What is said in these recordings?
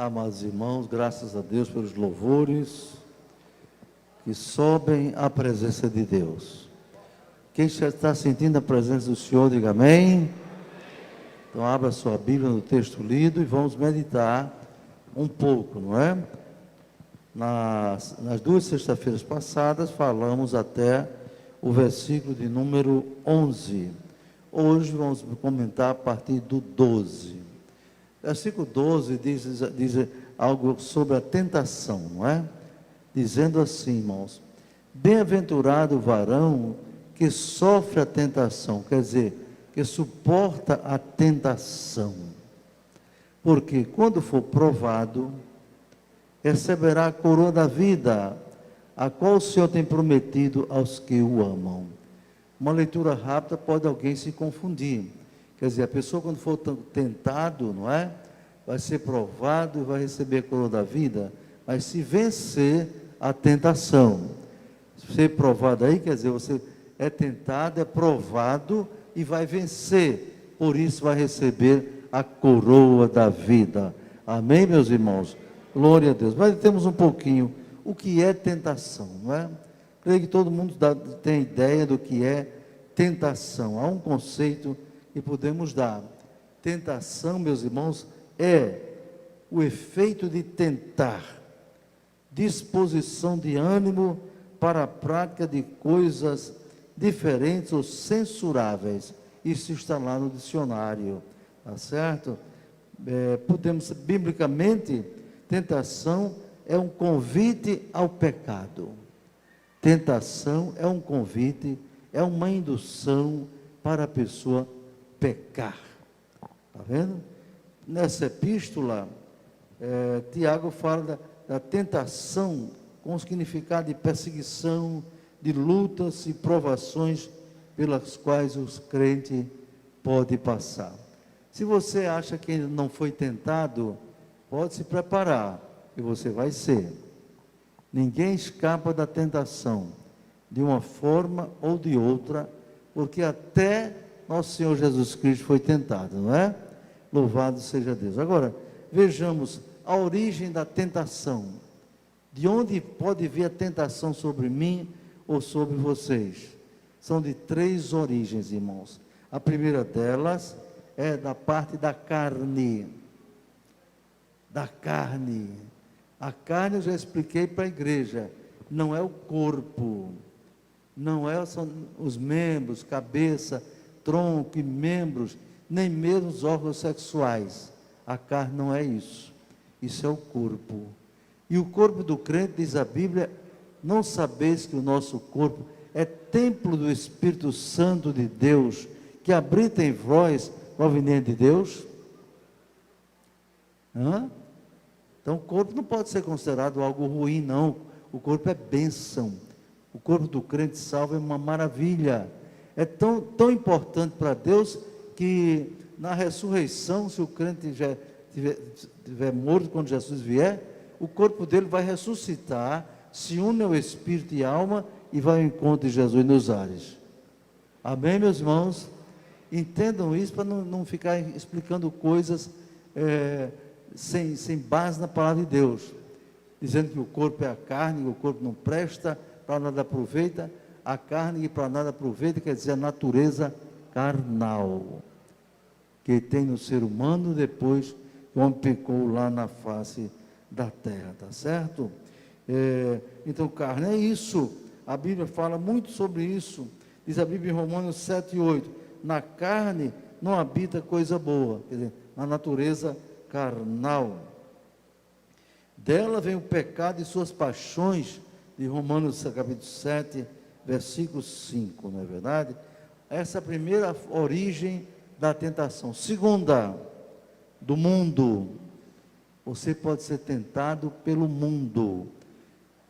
Amados irmãos, graças a Deus pelos louvores que sobem à presença de Deus. Quem já está sentindo a presença do Senhor, diga amém. Então abra sua Bíblia no texto lido e vamos meditar um pouco, não é? Nas duas sextas-feiras passadas falamos até o versículo de número 11. Hoje vamos comentar a partir do 12. Versículo 12 diz algo sobre a tentação, não é? Dizendo assim, irmãos: bem-aventurado o varão que sofre a tentação, quer dizer, que suporta a tentação, porque quando for provado, receberá a coroa da vida, a qual o Senhor tem prometido aos que o amam. Uma leitura rápida pode alguém se confundir. Quer dizer, a pessoa quando for tentado, não é? Vai ser provado e vai receber a coroa da vida, mas se vencer a tentação. Ser provado aí, quer dizer, você é tentado, é provado e vai vencer. Por isso vai receber a coroa da vida. Amém, meus irmãos? Glória a Deus. Mas temos um pouquinho o que é tentação, não é? Creio que todo mundo tem ideia do que é tentação. Há um conceito que podemos dar. Tentação, meus irmãos, é o efeito de tentar, disposição de ânimo para a prática de coisas diferentes ou censuráveis. Isso está lá no dicionário, tá certo? Biblicamente, tentação é um convite ao pecado. Tentação é um convite, é uma indução para a pessoa pecar. Está vendo? Nessa epístola, Tiago fala da tentação com o significado de perseguição, de lutas e provações pelas quais os crentes podem passar. Se você acha que ainda não foi tentado, pode se preparar, e você vai ser. Ninguém escapa da tentação, de uma forma ou de outra, porque até nosso Senhor Jesus Cristo foi tentado, não é? Louvado seja Deus. Agora, vejamos a origem da tentação. De onde pode vir a tentação sobre mim ou sobre vocês? São de três origens, irmãos. A primeira delas é da parte da carne. Da carne. A carne eu já expliquei para a igreja, não é o corpo, não são os membros, cabeça, tronco e membros, nem mesmo os órgãos sexuais. A carne não é isso, isso é o corpo. E o corpo do crente, diz a Bíblia, não sabeis que o nosso corpo é templo do Espírito Santo de Deus, que habita em vós, proveniente de Deus? Então o corpo não pode ser considerado algo ruim, não. O corpo é bênção. O corpo do crente salvo é uma maravilha. É tão importante para Deus que na ressurreição, se o crente já estiver morto quando Jesus vier, o corpo dele vai ressuscitar, se une ao Espírito e alma e vai ao encontro de Jesus nos ares. Amém, meus irmãos? Entendam isso para não ficar explicando coisas sem base na palavra de Deus, dizendo que o corpo é a carne, que o corpo não presta, para nada aproveita. A carne que para nada aproveita quer dizer a natureza carnal que tem no ser humano depois que o homem pecou lá na face da terra, tá certo? Então carne é isso, a Bíblia fala muito sobre isso. Diz a Bíblia em Romanos 7:8, na carne não habita coisa boa, quer dizer, na natureza carnal. Dela vem o pecado e suas paixões, de Romanos capítulo 7, versículo 5, não é verdade? Essa é a primeira origem da tentação. Segunda, do mundo. Você pode ser tentado pelo mundo.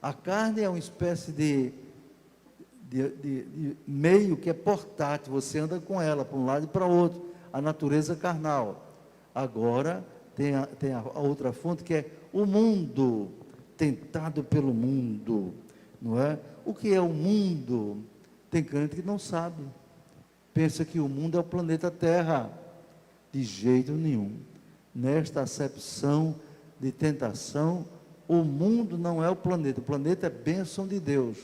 A carne é uma espécie de meio que é portátil, você anda com ela para um lado e para o outro, a natureza carnal. Agora, tem a outra fonte que é o mundo, tentado pelo mundo, não é? O que é o mundo? Tem crente que não sabe, pensa que o mundo é o planeta Terra, de jeito nenhum. Nesta acepção de tentação, o mundo não é o planeta é bênção de Deus.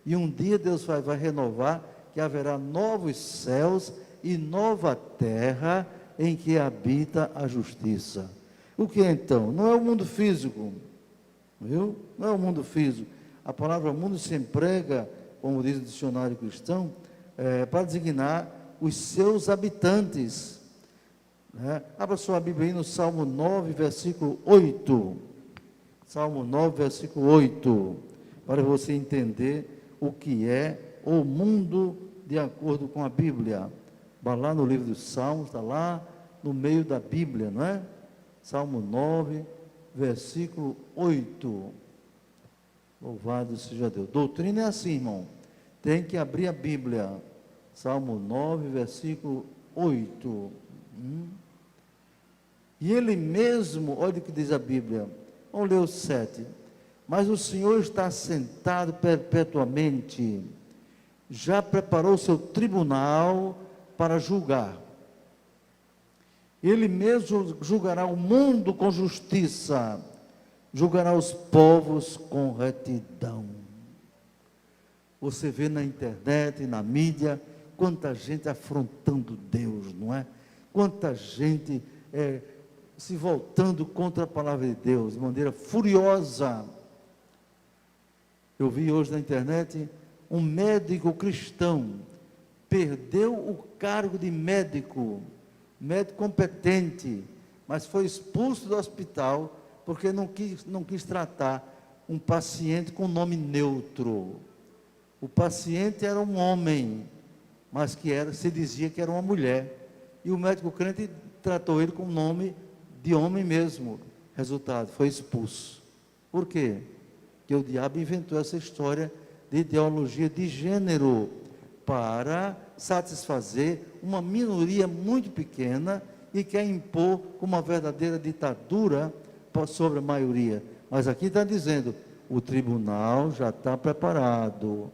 E um dia Deus vai renovar, que haverá novos céus e nova terra em que habita a justiça. O que então? Não é o mundo físico, viu? Não é o mundo físico. A palavra mundo se emprega, como diz o dicionário cristão, para designar os seus habitantes. Abra sua Bíblia aí no Salmo 9, versículo 8. Salmo 9, versículo 8. Para você entender o que é o mundo de acordo com a Bíblia. Vai lá no livro dos Salmos, está lá no meio da Bíblia, não é? Salmo 9, versículo 8. Louvado seja Deus. Doutrina é assim, irmão. Tem que abrir a Bíblia. Salmo 9, versículo 8. E ele mesmo, olha o que diz a Bíblia. Vamos ler o 7. Mas o Senhor está sentado perpetuamente. Já preparou seu tribunal para julgar. Ele mesmo julgará o mundo com justiça, julgará os povos com retidão. Você vê na internet, na mídia, quanta gente afrontando Deus, não é? Quanta gente se voltando contra a palavra de Deus, de maneira furiosa. Eu vi hoje na internet, um médico cristão perdeu o cargo de médico competente, mas foi expulso do hospital porque não quis tratar um paciente com nome neutro. O paciente era um homem, mas se dizia que era uma mulher, e o médico crente tratou ele com o nome de homem mesmo. Resultado, foi expulso. Por quê? Porque o diabo inventou essa história de ideologia de gênero para satisfazer uma minoria muito pequena e quer impor uma verdadeira ditadura sobre a maioria. Mas aqui está dizendo, o tribunal já está preparado.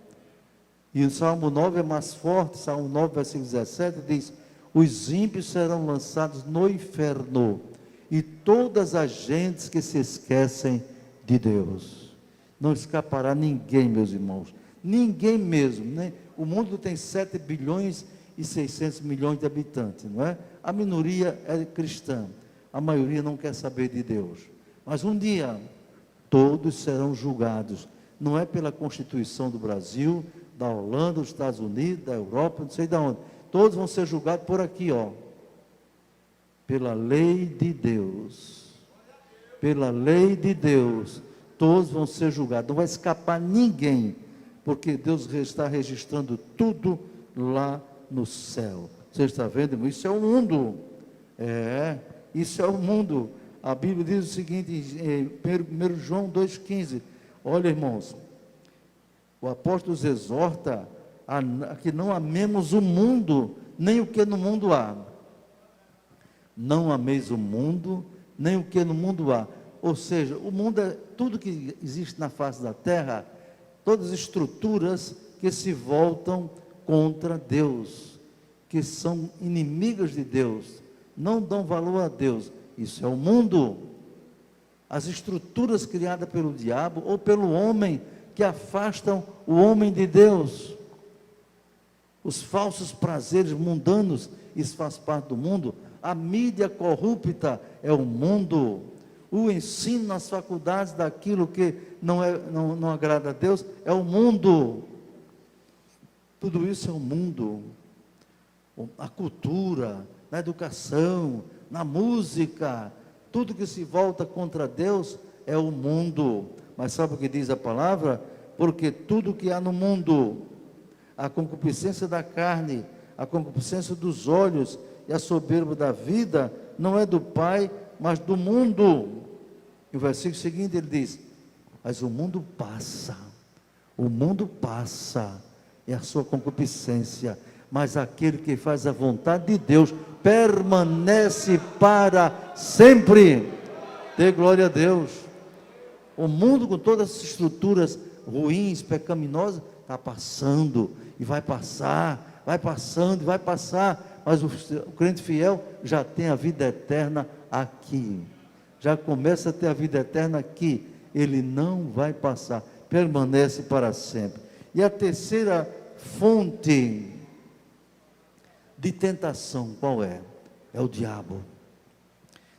E o Salmo 9 é mais forte, Salmo 9, versículo 17, diz, os ímpios serão lançados no inferno, e todas as gentes que se esquecem de Deus. Não escapará ninguém, meus irmãos, ninguém mesmo, né? O mundo tem 7 bilhões e 600 milhões de habitantes, não é? A minoria é cristã, a maioria não quer saber de Deus. Mas um dia, todos serão julgados, não é pela Constituição do Brasil, da Holanda, dos Estados Unidos, da Europa, não sei de onde. Todos vão ser julgados por aqui, ó. Pela lei de Deus. Pela lei de Deus. Todos vão ser julgados. Não vai escapar ninguém, porque Deus está registrando tudo lá no céu. Você está vendo, irmão? Isso é o mundo. Isso é o mundo. A Bíblia diz o seguinte, em 1 João 2,15. Olha, irmãos, o apóstolo nos exorta a que não amemos o mundo, nem o que no mundo há. Não ameis o mundo, nem o que no mundo há. Ou seja, o mundo é tudo que existe na face da terra, todas as estruturas que se voltam contra Deus, que são inimigas de Deus, não dão valor a Deus. Isso é o mundo. As estruturas criadas pelo diabo ou pelo homem, que afastam o homem de Deus. Os falsos prazeres mundanos, isso faz parte do mundo. A mídia corrupta é o mundo. O ensino nas faculdades daquilo que não agrada a Deus é o mundo. Tudo isso é o mundo. A cultura, na educação, na música, tudo que se volta contra Deus é o mundo. Mas sabe o que diz a palavra? Porque tudo que há no mundo, a concupiscência da carne, a concupiscência dos olhos e a soberba da vida, não é do Pai, mas do mundo. E o versículo seguinte ele diz, mas o mundo passa, é a sua concupiscência, mas aquele que faz a vontade de Deus, permanece para sempre. Dê glória a Deus. O mundo com todas as estruturas ruins, pecaminosas, está passando, e vai passar, vai passando, e vai passar, mas o crente fiel já tem a vida eterna aqui. já começa a ter a vida eterna aqui. Ele não vai passar, permanece para sempre. E a terceira fonte de tentação, qual é? É o diabo.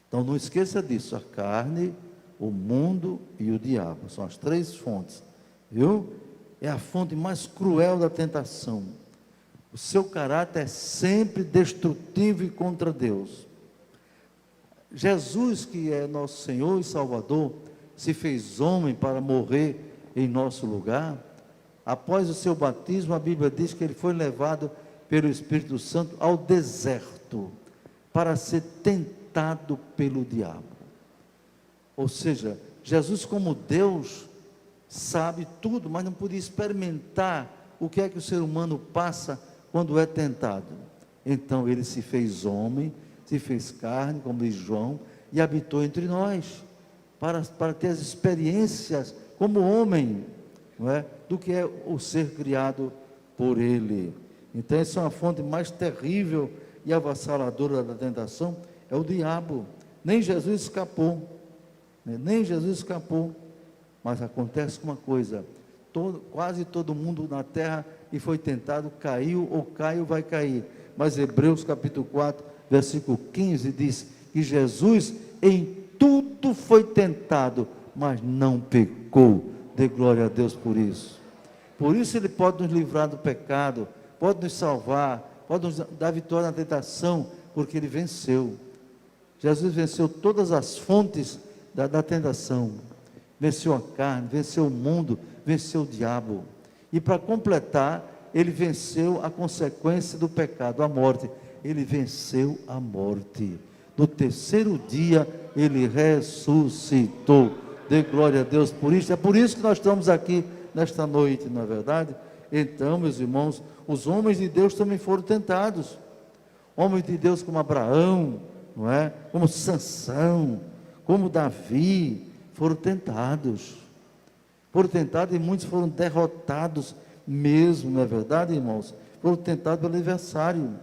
Então não esqueça disso, a carne, o mundo e o diabo, são as três fontes, viu? É a fonte mais cruel da tentação. O seu caráter é sempre destrutivo e contra Deus. Jesus, que é nosso Senhor e Salvador, se fez homem para morrer em nosso lugar. Após o seu batismo, a Bíblia diz que ele foi levado pelo Espírito Santo ao deserto para ser tentado pelo diabo. Ou seja, Jesus, como Deus, sabe tudo, mas não podia experimentar o que é que o ser humano passa quando é tentado. Então ele se fez homem, se fez carne, como diz João, e habitou entre nós, para ter as experiências como homem, não é? Do que é o ser criado por ele. Então essa é uma fonte mais terrível e avassaladora da tentação, é o diabo. Nem Jesus escapou, né? Nem Jesus escapou, mas acontece uma coisa, quase todo mundo na terra e foi tentado, caiu ou cai ou vai cair. Mas Hebreus capítulo 4, versículo 15 diz que Jesus em tudo foi tentado, mas não pecou. Dê glória a Deus por isso. Por isso ele pode nos livrar do pecado, pode nos salvar, pode nos dar vitória na tentação, porque ele venceu. Jesus venceu todas as fontes da tentação. Venceu a carne, venceu o mundo, venceu o diabo. E para completar, ele venceu a consequência do pecado, a morte. Ele venceu a morte. No terceiro dia, ele ressuscitou. Dê glória a Deus por isso. É por isso que nós estamos aqui nesta noite, não é verdade? Então, meus irmãos, os homens de Deus também foram tentados. Homens de Deus como Abraão, não é? Como Sansão, como Davi, foram tentados. Foram tentados e muitos foram derrotados mesmo, não é verdade, irmãos? Foram tentados pelo adversário,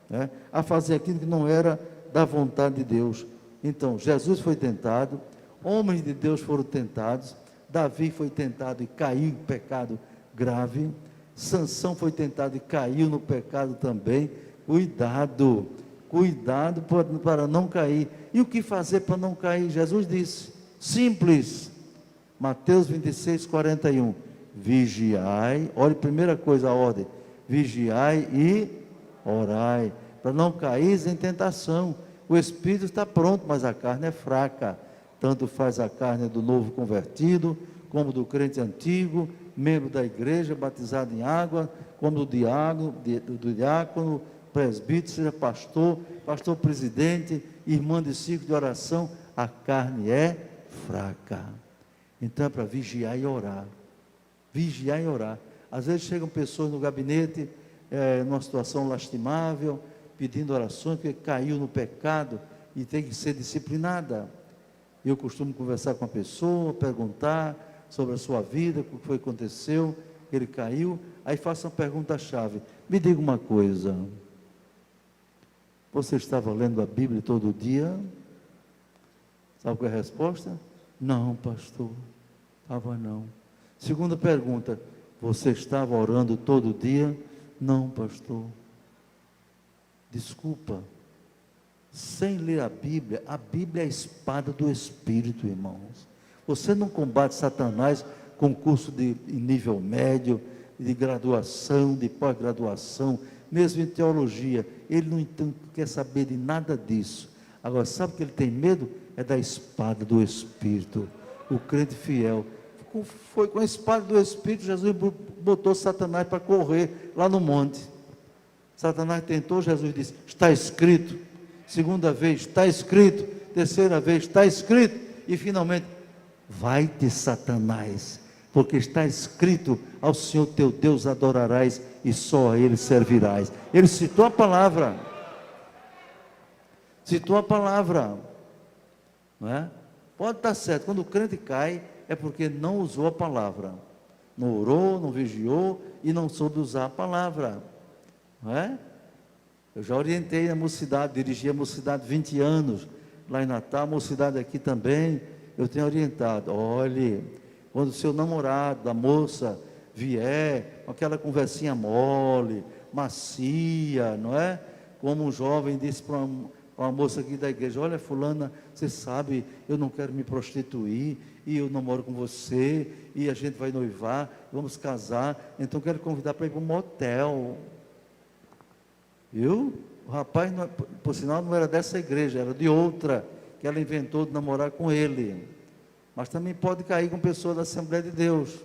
né? A fazer aquilo que não era da vontade de Deus. Então, Jesus foi tentado, homens de Deus foram tentados, Davi foi tentado e caiu em pecado grave, Sansão foi tentado e caiu no pecado também. Cuidado, cuidado para não cair. E o que fazer para não cair? Jesus disse, simples, Mateus 26, 41, vigiai, olha, primeira coisa, a ordem, vigiai e orai, para não cair em tentação. O espírito está pronto, mas a carne é fraca. Tanto faz a carne do novo convertido, como do crente antigo, membro da igreja, batizado em água, como do diácono, presbítero, seja pastor, pastor presidente, irmã de ciclo de oração, a carne é fraca. Então é para vigiar e orar. Vigiar e orar. Às vezes chegam pessoas no gabinete, numa situação lastimável, pedindo orações, porque caiu no pecado e tem que ser disciplinada. Eu costumo conversar com a pessoa, perguntar sobre a sua vida, o que foi que aconteceu, ele caiu, aí faço uma pergunta-chave. Me diga uma coisa, você estava lendo a Bíblia todo dia? Sabe qual é a resposta? Não, pastor, estava não. Segunda pergunta, você estava orando todo dia? Não, pastor. Desculpa, sem ler a Bíblia é a espada do Espírito, irmãos. Você não combate Satanás com curso em nível médio, de graduação, de pós-graduação, mesmo em teologia. Ele não quer saber de nada disso. Agora, sabe o que ele tem medo? É da espada do Espírito. O crente fiel. Foi com a espada do Espírito, Jesus botou Satanás para correr lá no monte. Satanás tentou, Jesus disse, está escrito. Segunda vez, está escrito. Terceira vez, está escrito. E finalmente, vai-te, Satanás, porque está escrito, ao Senhor teu Deus adorarás e só a Ele servirás. Ele citou a palavra. Citou a palavra. Não é? Pode estar certo, quando o crente cai, é porque não usou a palavra. Não orou, não vigiou e não soube usar a palavra. Não é? Eu já orientei a mocidade, dirigi a mocidade 20 anos. lá em Natal, a mocidade aqui também, eu tenho orientado, olhe, quando o seu namorado, da moça, vier, com aquela conversinha mole, macia, não é? Como um jovem disse para uma moça aqui da igreja, olha fulana, você sabe, eu não quero me prostituir, e eu namoro com você, e a gente vai noivar, vamos casar, então quero convidar para ir para um motel. Viu? O rapaz, por sinal, não era dessa igreja, era de outra, que ela inventou de namorar com ele. Mas também pode cair com pessoa da Assembleia de Deus.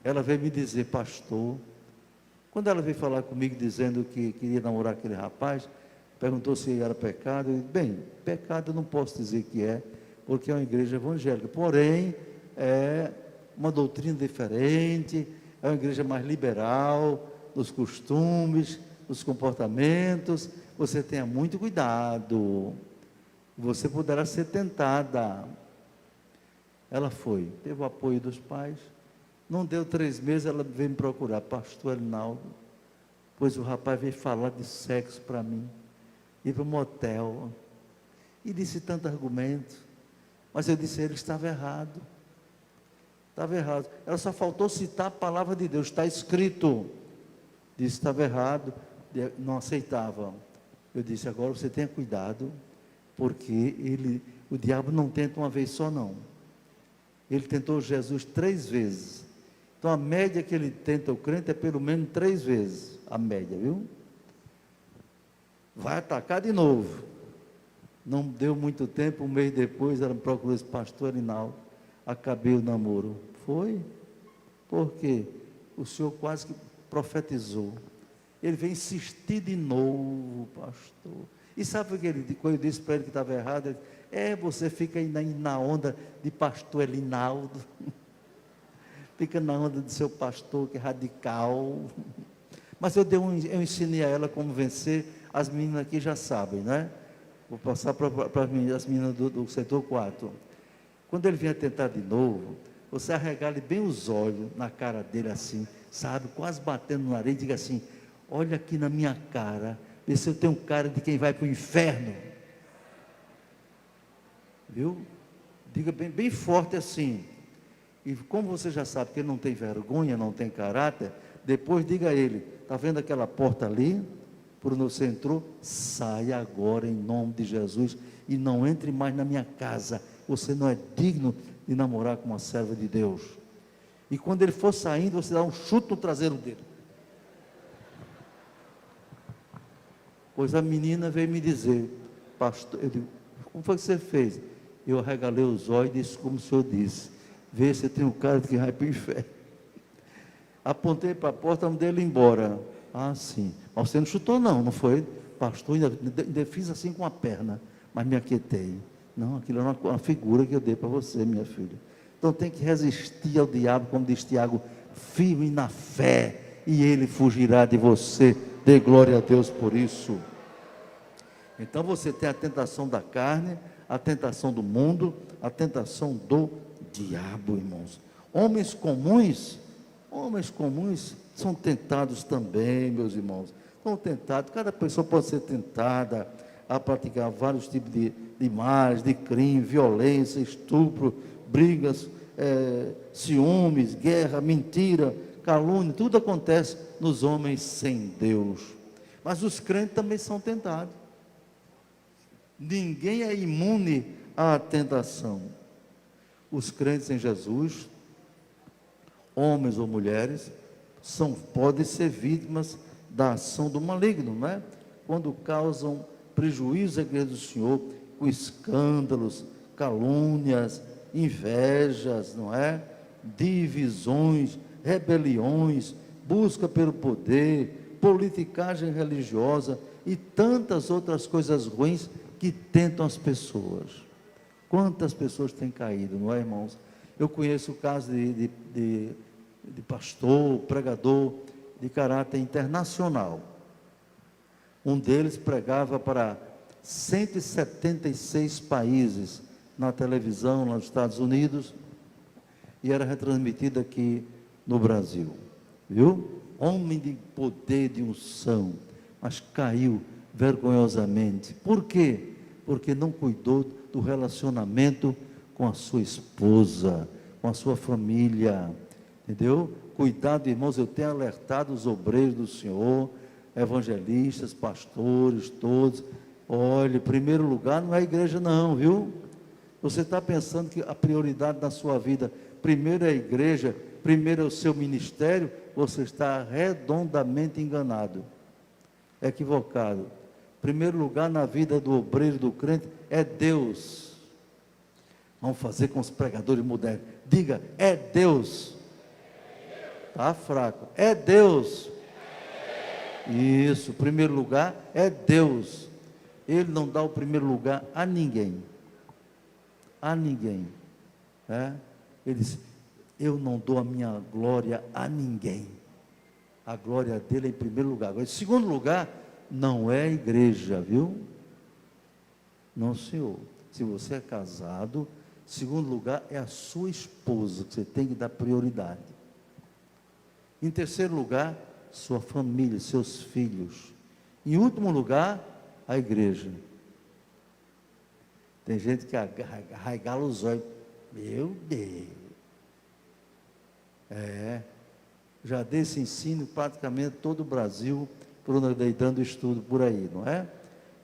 Ela veio me dizer, pastor, quando ela veio falar comigo dizendo que queria namorar aquele rapaz, perguntou se era pecado, eu disse, bem, pecado eu não posso dizer que é, porque é uma igreja evangélica, porém, é uma doutrina diferente, é uma igreja mais liberal, nos costumes, nos comportamentos, você tenha muito cuidado, você poderá ser tentada. Ela foi, teve o apoio dos pais, não deu 3 meses, ela veio me procurar, pastor Elinaldo, pois o rapaz veio falar de sexo para mim, ir para um motel, e disse tanto argumento, mas eu disse, ele estava errado, ela só faltou citar a palavra de Deus, está escrito, disse, estava errado, não aceitava. Eu disse, agora você tenha cuidado, porque o diabo não tenta uma vez só não, ele tentou Jesus 3 vezes, então a média que ele tenta o crente é pelo menos 3 vezes, a média, viu? Vai atacar de novo. Não deu muito tempo, um mês depois, ela me procurou esse pastor Elinaldo, acabei o namoro. Foi? Por quê? O senhor quase que profetizou. Ele veio insistir de novo, pastor. E sabe o que ele disse? Quando eu disse para ele que estava errado, ele disse, você fica aí na onda de pastor Elinaldo, fica na onda do seu pastor que é radical. Mas eu ensinei a ela como vencer, as meninas aqui já sabem, né? Vou passar para as meninas do setor 4. Quando ele vier tentar de novo, você arregale bem os olhos na cara dele assim, sabe? Quase batendo no nariz, diga assim, olha aqui na minha cara, vê se eu tenho cara de quem vai para o inferno. Viu? Diga bem forte assim. E como você já sabe que ele não tem vergonha, não tem caráter, depois diga a ele, está vendo aquela porta ali? Por onde você entrou, saia agora em nome de Jesus e não entre mais na minha casa, você não é digno de namorar com uma serva de Deus. E quando ele for saindo, você dá um chute no traseiro dele. Pois a menina veio me dizer, pastor, eu digo, como foi que você fez? Eu arregalei os olhos e disse, como o senhor disse, vê se tem um cara que vai para o inferno. Apontei para a porta, mandei ele embora. Ah, sim. Mas você não chutou não foi? Pastor, ainda fiz assim com a perna, mas me aquietei. Não, aquilo era uma figura que eu dei para você, minha filha. Então tem que resistir ao diabo, como diz Tiago, firme na fé, e ele fugirá de você. Dê glória a Deus por isso. Então você tem a tentação da carne, a tentação do mundo, a tentação do diabo, irmãos. Homens comuns são tentados também, meus irmãos. São tentados, cada pessoa pode ser tentada a praticar vários tipos de males, de crime, violência, estupro, brigas, ciúmes, guerra, mentira, calúnia, tudo acontece nos homens sem Deus. Mas os crentes também são tentados. Ninguém é imune à tentação. Os crentes em Jesus, homens ou mulheres, podem ser vítimas da ação do maligno, não é? Quando causam prejuízo à igreja do Senhor, com escândalos, calúnias, invejas, não é? Divisões, rebeliões, busca pelo poder, politicagem religiosa e tantas outras coisas ruins que tentam as pessoas. Quantas pessoas têm caído, não é, irmãos? Eu conheço o caso de pastor, pregador de caráter internacional. Um deles pregava para 176 países na televisão, nos Estados Unidos, e era retransmitido aqui no Brasil. Viu? Homem de poder, de unção, mas caiu vergonhosamente. Por quê? porque não cuidou do relacionamento com a sua esposa, com a sua família, entendeu? Cuidado, irmãos, eu tenho alertado os obreiros do Senhor, evangelistas, pastores, todos. Olha, em primeiro lugar não é a igreja não, viu? Você está pensando que a prioridade da sua vida, primeiro é a igreja, primeiro é o seu ministério, você está redondamente enganado, equivocado. Primeiro lugar na vida do obreiro, do crente, é Deus. Vamos fazer com os pregadores modernos. Diga, é Deus. Está fraco. É Deus. Isso, primeiro lugar é Deus. Ele não dá o primeiro lugar a ninguém. A ninguém. Ele diz, eu não dou a minha glória a ninguém. A glória dele é em primeiro lugar. Agora, em segundo lugar, não é a igreja, viu? Não, senhor. Se você é casado, segundo lugar é a sua esposa, que você tem que dar prioridade. Em terceiro lugar, sua família, seus filhos. Em último lugar, a igreja. Tem gente que arregala os olhos. Meu Deus. Já dei esse ensino praticamente todo o Brasil, por onde eu dei dando estudo por aí, não é?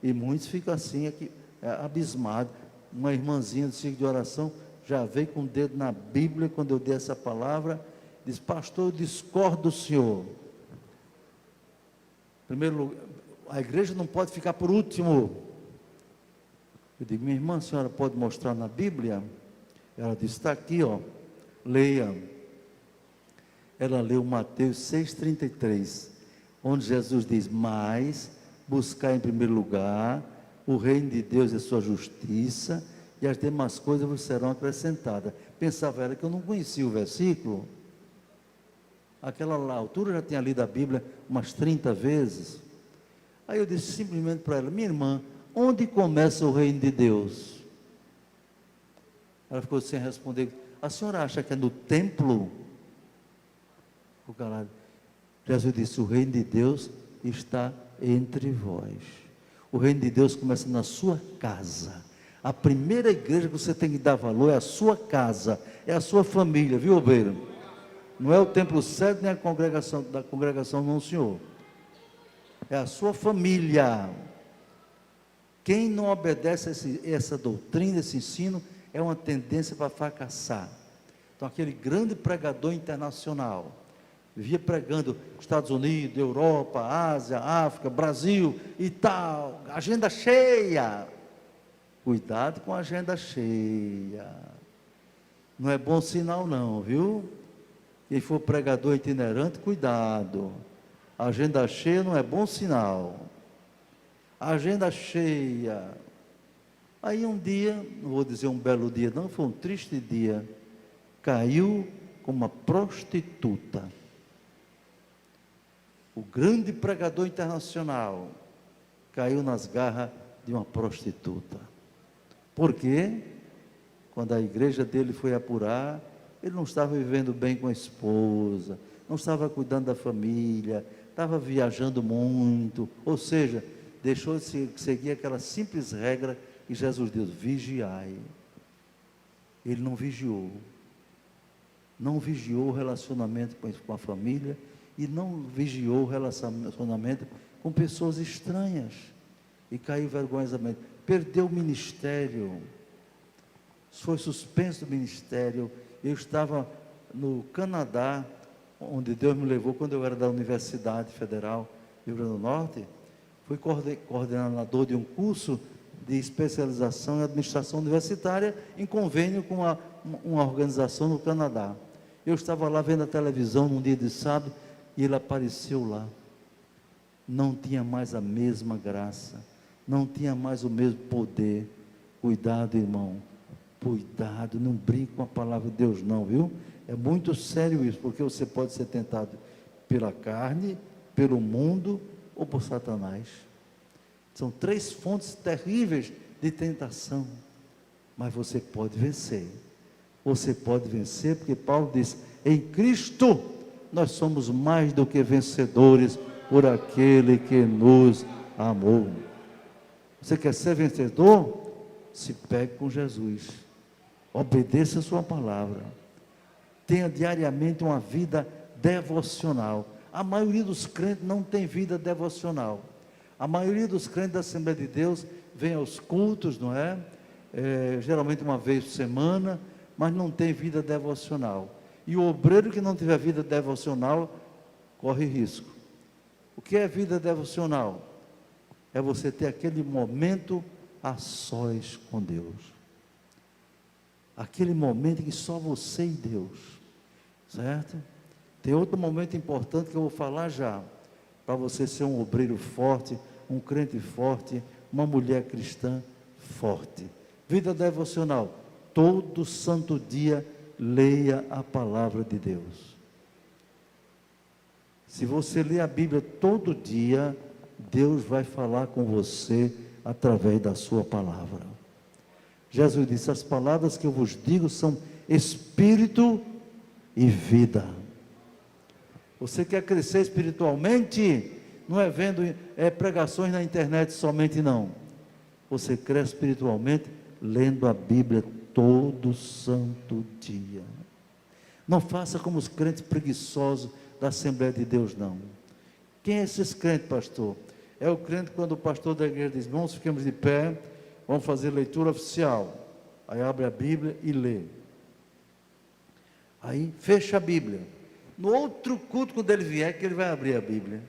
E muitos ficam assim, aqui, abismados. Uma irmãzinha do ciclo de oração já veio com o dedo na Bíblia, quando eu dei essa palavra, diz, pastor, eu discordo do senhor. Primeiro lugar, a igreja não pode ficar por último. Eu digo, minha irmã, a senhora pode mostrar na Bíblia? Ela disse, está aqui, ó, leia. Ela leu Mateus 6,33, onde Jesus diz, mas buscar em primeiro lugar o reino de Deus e a sua justiça, e as demais coisas vos serão acrescentadas. Pensava ela que eu não conhecia o versículo. Aquela altura eu já tinha lido a Bíblia umas 30 vezes. Aí eu disse simplesmente para ela, minha irmã, onde começa o reino de Deus? Ela ficou sem responder. A senhora acha que é no templo? O calado. Jesus disse, o reino de Deus está entre vós. O reino de Deus começa na sua casa. A primeira igreja que você tem que dar valor é a sua casa, é a sua família, viu, obreiro? Não é o templo certo nem a congregação, da congregação, não, senhor. É a sua família. Quem não obedece essa doutrina, esse ensino, é uma tendência para fracassar. Então, aquele grande pregador internacional, vivia pregando Estados Unidos, Europa, Ásia, África, Brasil e tal, agenda cheia. Cuidado com a agenda cheia. Não é bom sinal não, viu? Quem for pregador itinerante, cuidado. A agenda cheia não é bom sinal. A agenda cheia. Aí um dia, não vou dizer um belo dia não, foi um triste dia, caiu como uma prostituta. O grande pregador internacional caiu nas garras de uma prostituta. Por quê? Quando a igreja dele foi apurar, ele não estava vivendo bem com a esposa, não estava cuidando da família, estava viajando muito, ou seja, deixou de seguir aquela simples regra que Jesus disse, vigiai. Ele não vigiou o relacionamento com a família, e não vigiou o relacionamento com pessoas estranhas, e caiu vergonhosamente, perdeu o ministério, foi suspenso do ministério. Eu estava no Canadá, onde Deus me levou, quando eu era da Universidade Federal do Rio Grande do Norte, fui coordenador de um curso de especialização em administração universitária, em convênio com uma organização no Canadá. Eu estava lá vendo a televisão num dia de sábado, e ele apareceu lá. Não tinha mais a mesma graça, não tinha mais o mesmo poder. Cuidado, irmão, cuidado, não brinque com a palavra de Deus não, viu? É muito sério isso, porque você pode ser tentado pela carne, pelo mundo ou por Satanás. São 3 fontes terríveis de tentação, mas você pode vencer. Você pode vencer, porque Paulo diz, em Cristo nós somos mais do que vencedores por aquele que nos amou. Você quer ser vencedor? Se pegue com Jesus. Obedeça a sua palavra. Tenha diariamente uma vida devocional. A maioria dos crentes não tem vida devocional. A maioria dos crentes da Assembleia de Deus vem aos cultos, não é? Geralmente uma vez por semana, mas não tem vida devocional. E o obreiro que não tiver vida devocional, corre risco. O que é vida devocional? É você ter aquele momento a sós com Deus. Aquele momento em que só você e Deus, certo? Tem outro momento importante que eu vou falar já, para você ser um obreiro forte, um crente forte, uma mulher cristã forte. Vida devocional, todo santo dia leia a palavra de Deus. Se você ler a Bíblia todo dia, Deus vai falar com você através da sua palavra. Jesus disse: as palavras que eu vos digo são espírito e vida. Você quer crescer espiritualmente? Não é vendo pregações na internet somente, não. Você cresce espiritualmente lendo a Bíblia todo santo dia. Não faça como os crentes preguiçosos da Assembleia de Deus, não. Quem é esses crentes, pastor? É o crente quando o pastor da igreja diz: irmãos, fiquemos de pé, vamos fazer leitura oficial. Aí abre a Bíblia e lê. Aí fecha a Bíblia. No outro culto, quando ele vier, que ele vai abrir a Bíblia.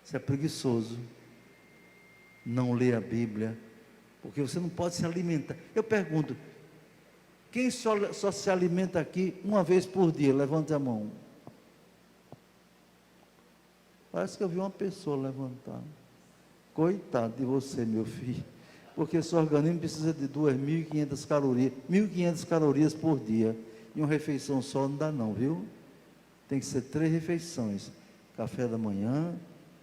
Você é preguiçoso. Não lê a Bíblia, porque você não pode se alimentar. Eu pergunto: quem só se alimenta aqui uma vez por dia? Levante a mão. Parece que eu vi uma pessoa levantar. Coitado de você, meu filho, porque seu organismo precisa de 2.500 calorias, 1.500 calorias por dia, e uma refeição só não dá não, viu? Tem que ser 3 refeições: café da manhã,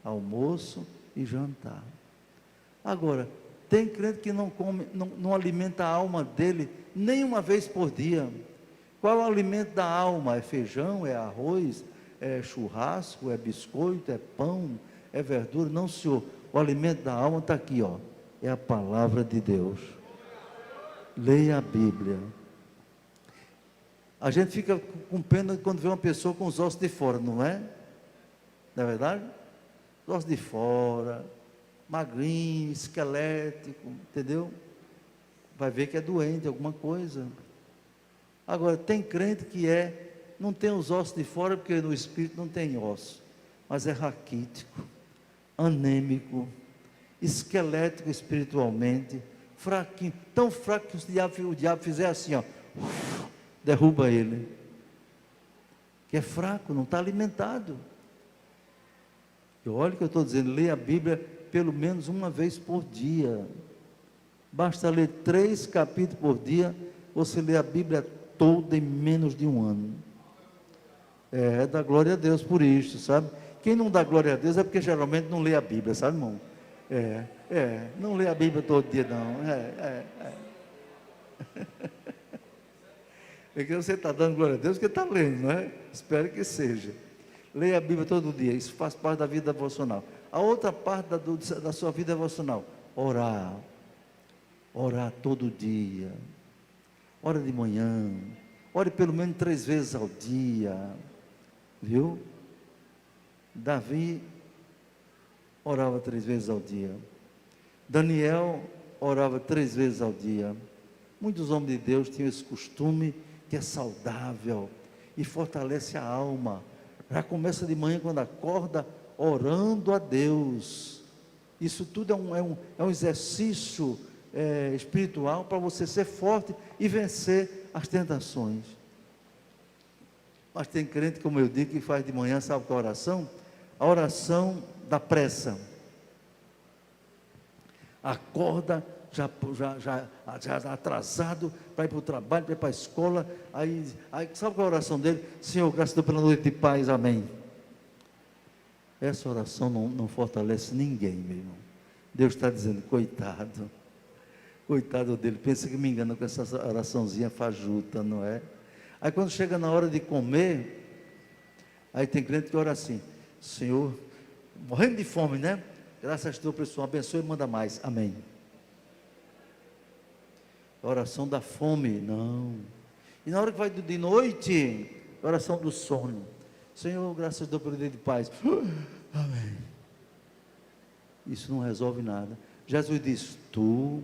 almoço e jantar. Agora, tem crente que não come, não alimenta a alma dele nem uma vez por dia. Qual é o alimento da alma? É feijão, é arroz, é churrasco, é biscoito, é pão, é verdura? Não, senhor. O alimento da alma está aqui, ó. É a palavra de Deus. Leia a Bíblia. A gente fica com pena quando vê uma pessoa com os ossos de fora, não é? Não é verdade? Os ossos de fora, magrinho, esquelético, entendeu? Vai ver que é doente, alguma coisa. Agora, tem crente que não tem os ossos de fora, porque no espírito não tem osso, mas é raquítico, anêmico, esquelético espiritualmente, fraquinho, tão fraco que o diabo fizer assim, ó, derruba ele, que é fraco, não está alimentado. E olha o que eu estou dizendo: leia a Bíblia pelo menos uma vez por dia. Basta ler 3 capítulos por dia, você lê a Bíblia toda em menos de um ano. Dá glória a Deus por isso, sabe? Quem não dá glória a Deus é porque geralmente não lê a Bíblia, sabe, irmão? Não lê a Bíblia todo dia, não. É que você está dando glória a Deus porque está lendo, não é? Espero que seja. Leia a Bíblia todo dia, isso faz parte da vida devocional. A outra parte da sua vida devocional: orar. Orar todo dia. Ora de manhã. Ore pelo menos 3 vezes ao dia. Viu? Davi orava 3 vezes ao dia. Daniel orava 3 vezes ao dia. Muitos homens de Deus tinham esse costume, que é saudável e fortalece a alma. Já começa de manhã, quando acorda, orando a Deus. Isso tudo é um exercício espiritual para você ser forte e vencer as tentações. Mas tem crente, como eu digo, que faz de manhã, sabe qual é a oração? A oração da pressa. Acorda já atrasado para ir para o trabalho, para ir para a escola. Aí sabe qual é a oração dele? Senhor, graças a Deus pela noite de paz, amém. Essa oração não fortalece ninguém, meu irmão. Deus está dizendo: coitado dele, pensa que me engana com essa oraçãozinha fajuta, não é? Aí quando chega na hora de comer, aí tem crente que ora assim: Senhor, morrendo de fome, né? Graças a Deus, pessoal, abençoe e manda mais, amém. a oração da fome, não. E na hora que vai de noite, a oração do sono. Senhor, graças a Deus pelo dia de paz. Amém. Isso não resolve nada. Jesus disse: tu,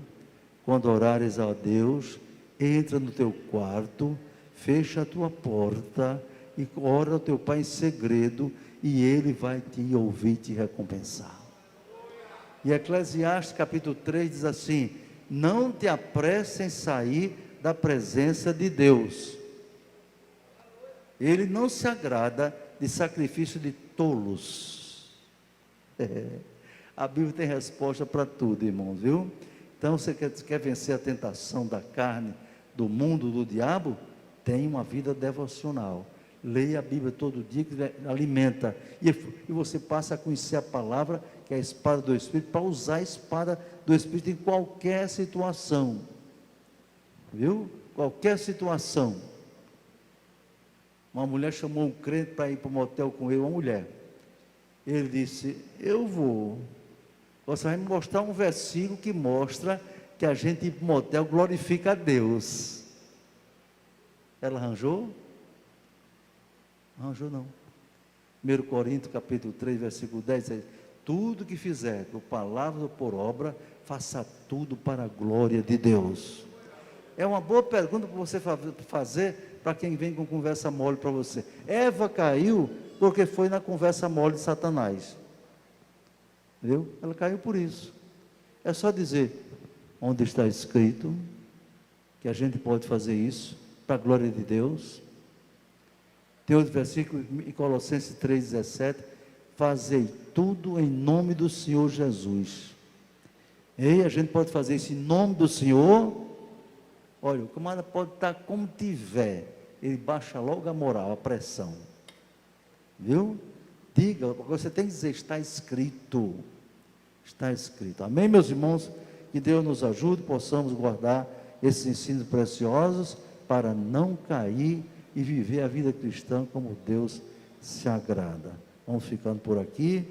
quando orares a Deus, entra no teu quarto, fecha a tua porta e ora ao teu Pai em segredo, e Ele vai te ouvir e te recompensar. E Eclesiastes capítulo 3 diz assim: não te apresse em sair da presença de Deus. Ele não se agrada de sacrifício de tolos. A Bíblia tem resposta para tudo, irmãos, viu? Então, você quer vencer a tentação da carne, do mundo, do diabo? Tem uma vida devocional. Leia a Bíblia todo dia, que alimenta. E você passa a conhecer a palavra, que é a espada do Espírito, para usar a espada do Espírito em qualquer situação. Viu? Qualquer situação. Uma mulher chamou um crente para ir para o motel com ele, uma mulher. Ele disse: eu vou. Você vai me mostrar um versículo que mostra que a gente ir para o motel glorifica a Deus. Ela arranjou? Não arranjou não. 1 Coríntios capítulo 3, versículo 10, diz: tudo que fizer, por palavra ou por obra, faça tudo para a glória de Deus. É uma boa pergunta para você fazer para quem vem com conversa mole para você. Eva caiu porque foi na conversa mole de Satanás. Entendeu? Ela caiu por isso. É só dizer: onde está escrito que a gente pode fazer isso para a glória de Deus. Tem outro versículo em Colossenses 3,17: fazei tudo em nome do Senhor Jesus. E a gente pode fazer isso em nome do Senhor. Olha, o camarada pode estar como tiver, ele baixa logo a moral, a pressão. Viu? Diga, você tem que dizer: está escrito. Está escrito. Amém, meus irmãos? Que Deus nos ajude, possamos guardar esses ensinos preciosos para não cair e viver a vida cristã como Deus se agrada. Vamos ficando por aqui.